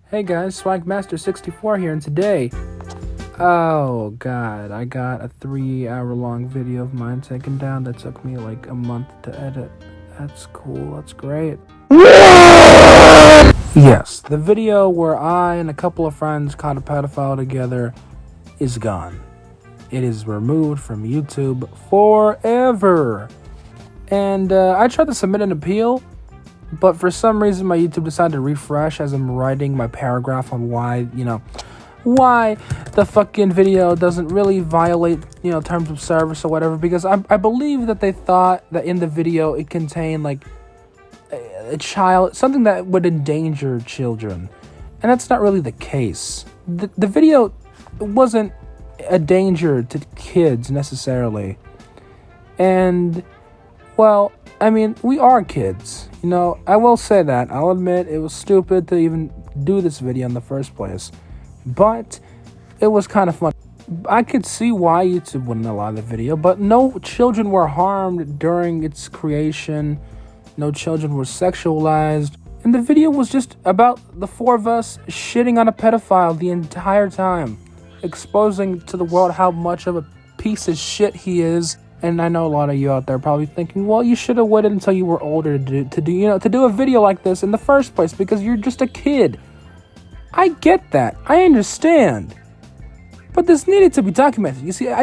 Hey guys, Swagmaster64 here, and today, oh god, I got a 3-hour long video of mine taken down that took me like a month to edit. That's cool, that's great. Yes, the video where I and a couple of friends caught a pedophile together is gone. It is removed from YouTube forever. And I tried to submit an appeal, but for some reason my YouTube decided to refresh as I'm writing my paragraph on why the fucking video doesn't really violate, terms of service or whatever, because I believe that they thought that in the video it contained like a child, something that would endanger children. And that's not really the case. The video wasn't a danger to kids necessarily. And, well, I mean, we are kids. I will say that. I'll admit it was stupid to even do this video in the first place. But it was kind of fun. I could see why YouTube wouldn't allow the video, but no children were harmed during its creation. No children were sexualized. And the video was just about the four of us shitting on a pedophile the entire time, exposing to the world how much of a piece of shit he is. And I know a lot of you out there are probably thinking, well, you should have waited until you were older to do a video like this in the first place because you're just a kid. I get that. I understand. But this needed to be documented. You see,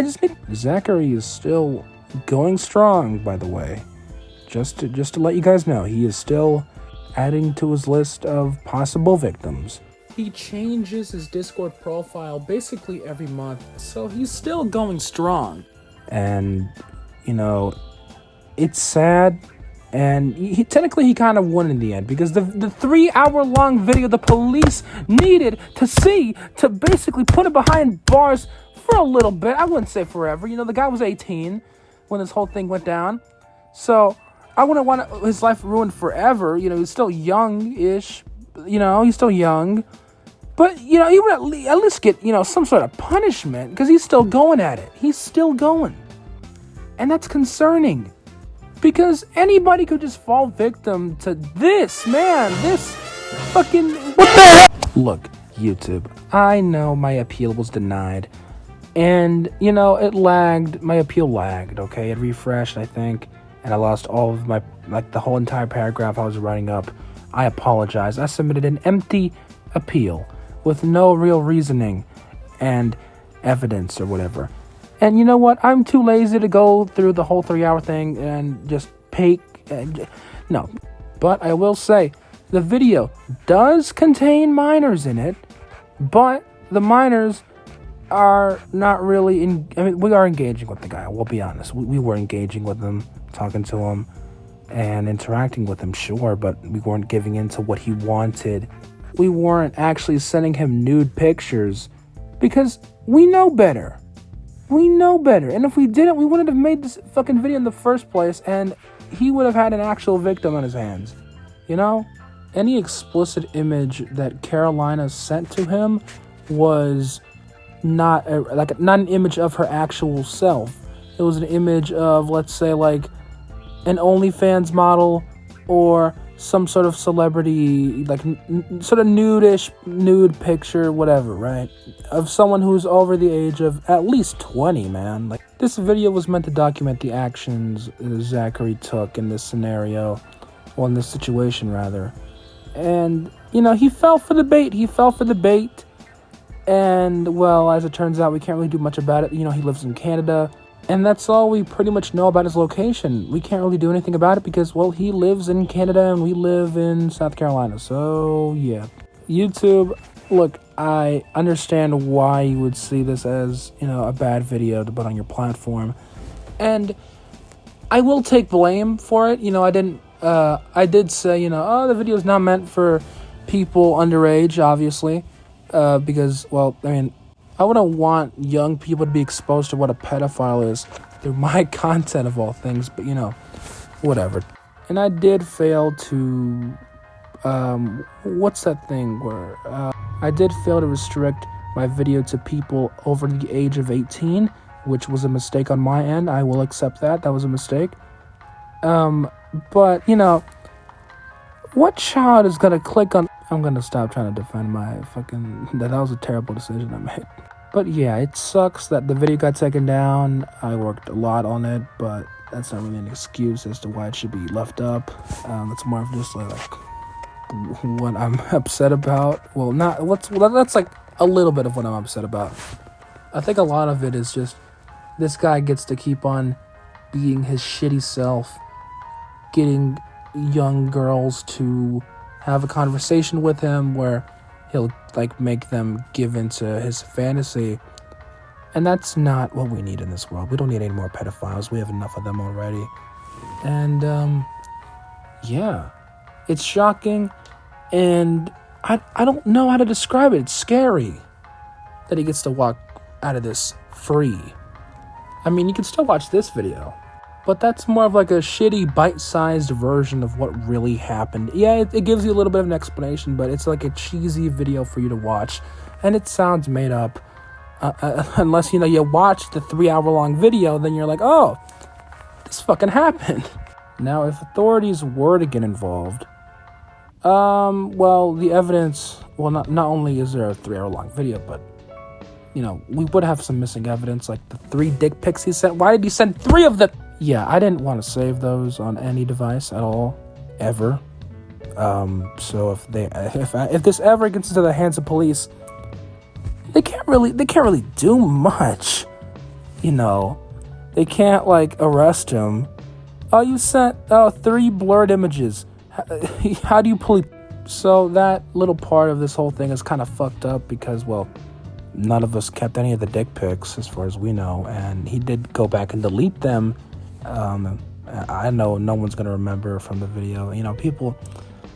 Zachary is still going strong, by the way. Just to let you guys know, he is still adding to his list of possible victims. He changes his Discord profile basically every month, so he's still going strong. And, it's sad, and he technically kind of won in the end, because the 3-hour-long video the police needed to see to basically put him behind bars for a little bit. I wouldn't say forever. The guy was 18 when this whole thing went down, so I wouldn't want his life ruined forever. He's still young-ish, he's still young. But, he would at least get, some sort of punishment, because he's still going at it. He's still going. And that's concerning. Because anybody could just fall victim to this, man. This fucking... What the hell? Look, YouTube, I know my appeal was denied. And, it lagged. My appeal lagged, okay? It refreshed, I think. And I lost all of my, the whole entire paragraph I was writing up. I apologize. I submitted an empty appeal with no real reasoning and evidence or whatever. And you know what? I'm too lazy to go through the whole 3-hour thing and just no. But I will say, the video does contain minors in it, but the minors are not really we are engaging with the guy. We'll be honest. We were engaging with him, talking to him, and interacting with him, sure, but we weren't giving in to what he wanted. We weren't actually sending him nude pictures because we know better. We know better. And if we didn't, we wouldn't have made this fucking video in the first place, and he would have had an actual victim on his hands. Any explicit image that Carolina sent to him was not an image of her actual self. It was an image of, let's say, like an OnlyFans model or some sort of celebrity, like sort of nude picture, whatever, right? Of someone who's over the age of at least 20, man. Like, this video was meant to document the actions Zachary took in this scenario, or in this situation, rather. And, he fell for the bait. And, well, as it turns out, we can't really do much about it. He lives in Canada. And that's all we pretty much know about his location. We can't really do anything about it because, well, he lives in Canada and we live in South Carolina. So, yeah. YouTube, look, I understand why you would see this as, a bad video to put on your platform. And I will take blame for it. I did say, the video is not meant for people underage, obviously. Because, well, I wouldn't want young people to be exposed to what a pedophile is through my content of all things, but whatever. And I did fail to, what's that thing where, I did fail to restrict my video to people over the age of 18, which was a mistake on my end. I will accept that. That was a mistake. But, what child is gonna click on, I'm gonna stop trying to defend my fucking... That was a terrible decision I made. But yeah, it sucks that the video got taken down. I worked a lot on it, but that's not really an excuse as to why it should be left up. It's more of just like what I'm upset about. Well, that's like a little bit of what I'm upset about. I think a lot of it is just this guy gets to keep on being his shitty self, getting young girls to have a conversation with him where he'll like make them give into his fantasy. And that's not what we need in this world. We don't need any more pedophiles. We have enough of them already. And yeah, it's shocking, and I don't know how to describe it. It's scary that he gets to walk out of this free. I mean, you can still watch this video, but that's more of like a shitty bite-sized version of what really happened. Yeah, it gives you a little bit of an explanation, but it's like a cheesy video for you to watch, and it sounds made up. Unless, you watch the 3-hour-long video, then you're like, oh, this fucking happened. Now, if authorities were to get involved, well, the evidence, well, not only is there a 3-hour-long video, but, we would have some missing evidence, like the 3 dick pics he sent. Why did he send 3 of them? Yeah, I didn't want to save those on any device at all, ever. So if this ever gets into the hands of police, they can't really do much, They can't arrest him. Oh, you sent 3 blurred images. How do you police? So that little part of this whole thing is kind of fucked up because, well, none of us kept any of the dick pics as far as we know, and he did go back and delete them. I know no one's gonna remember from the video.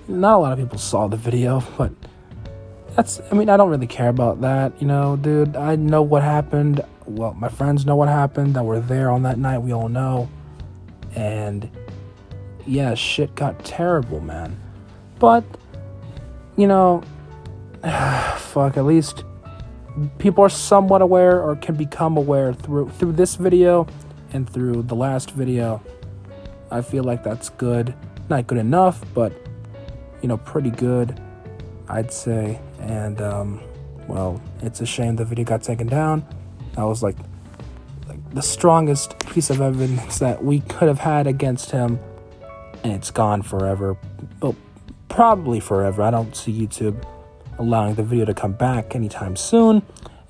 Not a lot of people saw the video, but I don't really care about that, dude. I know what happened. Well, my friends know what happened that were there on that night. We all know. And yeah, shit got terrible, man. But, fuck, at least people are somewhat aware or can become aware through this video and through the last video. I feel like that's good. Not good enough, but, pretty good, I'd say. And well, it's a shame the video got taken down. That was like the strongest piece of evidence that we could have had against him, and it's gone forever. Well, probably forever. I don't see YouTube allowing the video to come back anytime soon.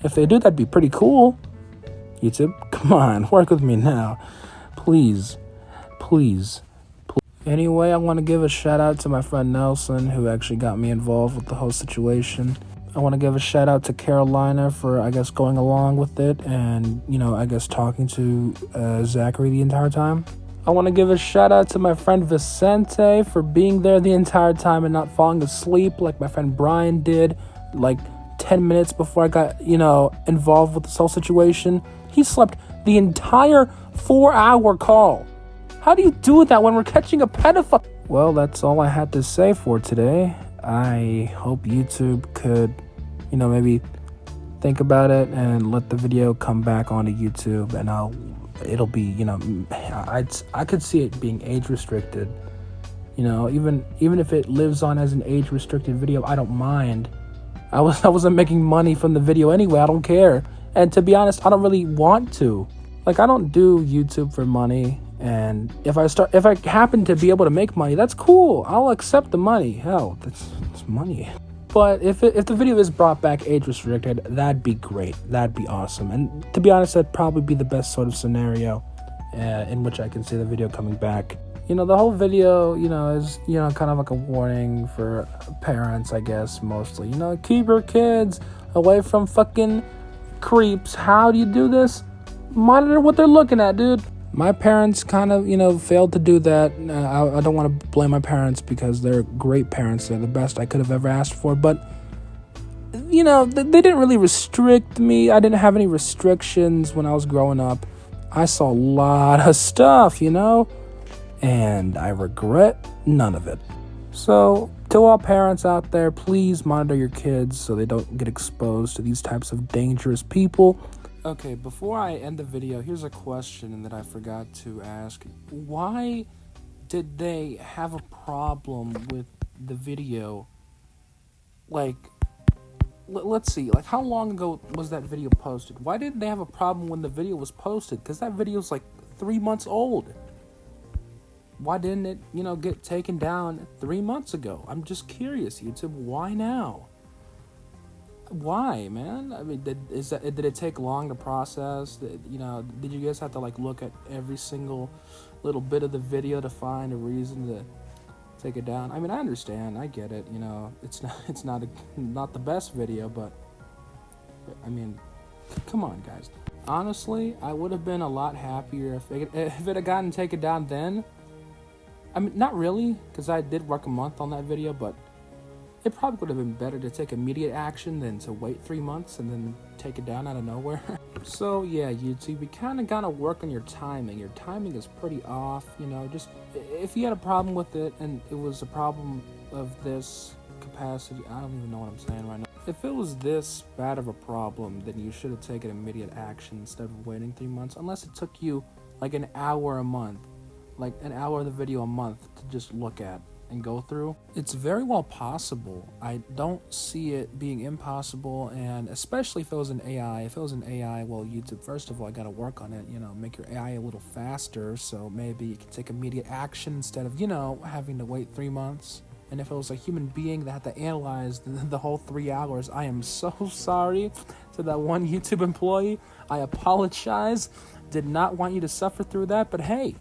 If they do, that'd be pretty cool. YouTube, come on, work with me now, please. Anyway, I want to give a shout out to my friend Nelson, who actually got me involved with the whole situation. I want to give a shout out to Carolina for, going along with it and, talking to Zachary the entire time. I want to give a shout out to my friend Vicente for being there the entire time and not falling asleep like my friend Brian did, 10 minutes before I got, involved with this whole situation. He slept the entire 4-hour call. How do you do that when we're catching a pedophile? Well, that's all I had to say for today. I hope YouTube could, maybe think about it and let the video come back onto YouTube, and it'll be, I could see it being age restricted. Even if it lives on as an age restricted video, I don't mind. I wasn't making money from the video anyway. I don't care. And to be honest, I don't really want to. I don't do YouTube for money. And if I happen to be able to make money, that's cool. I'll accept the money. Hell, that's money. But if the video is brought back age restricted, that'd be great. That'd be awesome. And to be honest, that'd probably be the best sort of scenario in which I can see the video coming back. The whole video, is, kind of like a warning for parents, I guess, mostly. Keep your kids away from fucking creeps. How do you do this? Monitor what they're looking at, dude. My parents kind of, failed to do that. I don't want to blame my parents because they're great parents. They're the best I could have ever asked for. But, they didn't really restrict me. I didn't have any restrictions when I was growing up. I saw a lot of stuff, and I regret none of it. So, to all parents out there, please monitor your kids so they don't get exposed to these types of dangerous people. Okay, before I end the video, here's a question that I forgot to ask. Why did they have a problem with the video like, let's see, like, how long ago was that video posted? Why didn't they have a problem when the video was posted? Because that video's like 3 months old. Why didn't it, get taken down 3 months ago? I'm just curious, YouTube. Why now? Why, man? I mean, did it take long to process? Did you guys have to like look at every single little bit of the video to find a reason to take it down? I mean, I understand, I get it. It's not the best video, but I mean, come on, guys. Honestly, I would have been a lot happier if it had gotten taken down then. I mean, not really, because I did work a month on that video, but it probably would have been better to take immediate action than to wait 3 months and then take it down out of nowhere. So yeah, YouTube, you kind of gotta work on your timing. Your timing is pretty off, just if you had a problem with it and it was a problem of this capacity, I don't even know what I'm saying right now. If it was this bad of a problem, then you should have taken immediate action instead of waiting 3 months, unless it took you like an hour a month, like an hour of the video a month to just look at and go through. It's very well possible. I don't see it being impossible, and especially if it was an AI. If it was an AI, well, YouTube, first of all, I gotta work on it, make your AI a little faster, so maybe you can take immediate action instead of, having to wait 3 months. And if it was a human being that had to analyze the whole 3 hours, I am so sorry to that one YouTube employee. I apologize. Did not want you to suffer through that, but hey, you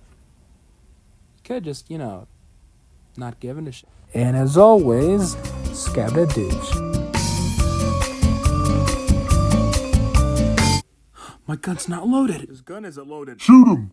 could just, not giving a shit. And as always, scab that douche. My gun's not loaded. His gun isn't loaded. Shoot him!